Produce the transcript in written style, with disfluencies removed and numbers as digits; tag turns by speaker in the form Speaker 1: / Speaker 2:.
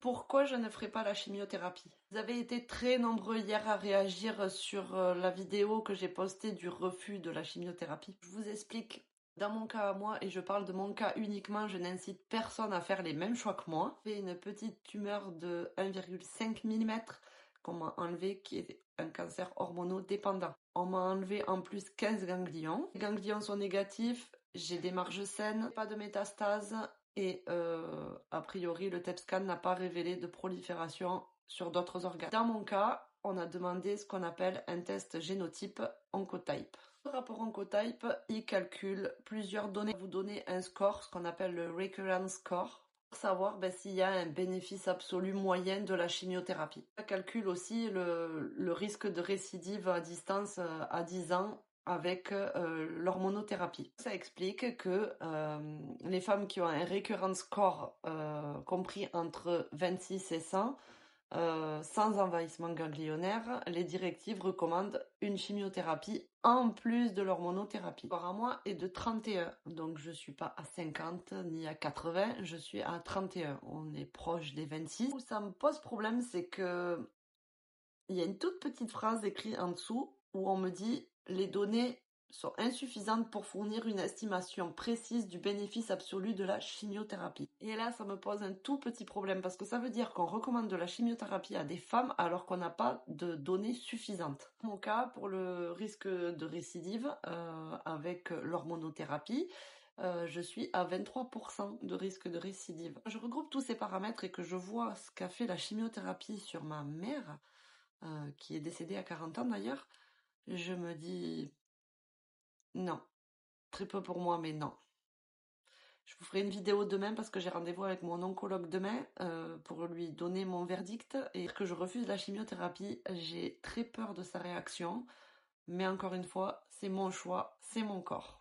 Speaker 1: Pourquoi je ne ferai pas la chimiothérapie? Vous avez été très nombreux hier à réagir sur la vidéo que j'ai postée du refus de la chimiothérapie. Je vous explique dans mon cas à moi, et je parle de mon cas uniquement, je n'incite personne à faire les mêmes choix que moi. J'ai une petite tumeur de 1,5 mm qu'on m'a enlevé, qui est un cancer hormonodépendant. On m'a enlevé en plus 15 ganglions. Les ganglions sont négatifs, j'ai des marges saines, pas de métastases. Et a priori, le TEP scan n'a pas révélé de prolifération sur d'autres organes. Dans mon cas, on a demandé ce qu'on appelle un test génotype Oncotype. Le rapport Oncotype, il calcule plusieurs données pour vous donner un score, ce qu'on appelle le recurrence score, pour savoir s'il y a un bénéfice absolu moyen de la chimiothérapie. Ça calcule aussi le risque de récidive à distance à 10 ans avec l'hormonothérapie. Ça explique que les femmes qui ont un recurrence score compris entre 26 et 100, sans envahissement ganglionnaire, les directives recommandent une chimiothérapie en plus de l'hormonothérapie. Le score à moi est de 31, donc je suis pas à 50 ni à 80, je suis à 31. On est proche des 26. Où ça me pose problème, c'est que il y a une toute petite phrase écrite en dessous où on me dit « Les données sont insuffisantes pour fournir une estimation précise du bénéfice absolu de la chimiothérapie. » Et là, ça me pose un tout petit problème parce que ça veut dire qu'on recommande de la chimiothérapie à des femmes alors qu'on n'a pas de données suffisantes. Dans mon cas, pour le risque de récidive avec l'hormonothérapie, je suis à 23% de risque de récidive. Je regroupe tous ces paramètres et que je vois ce qu'a fait la chimiothérapie sur ma mère, qui est décédée à 40 ans d'ailleurs, je me dis non, très peu pour moi, mais non. Je vous ferai une vidéo demain parce que j'ai rendez-vous avec mon oncologue demain pour lui donner mon verdict et que je refuse la chimiothérapie. J'ai très peur de sa réaction, mais encore une fois, c'est mon choix, c'est mon corps.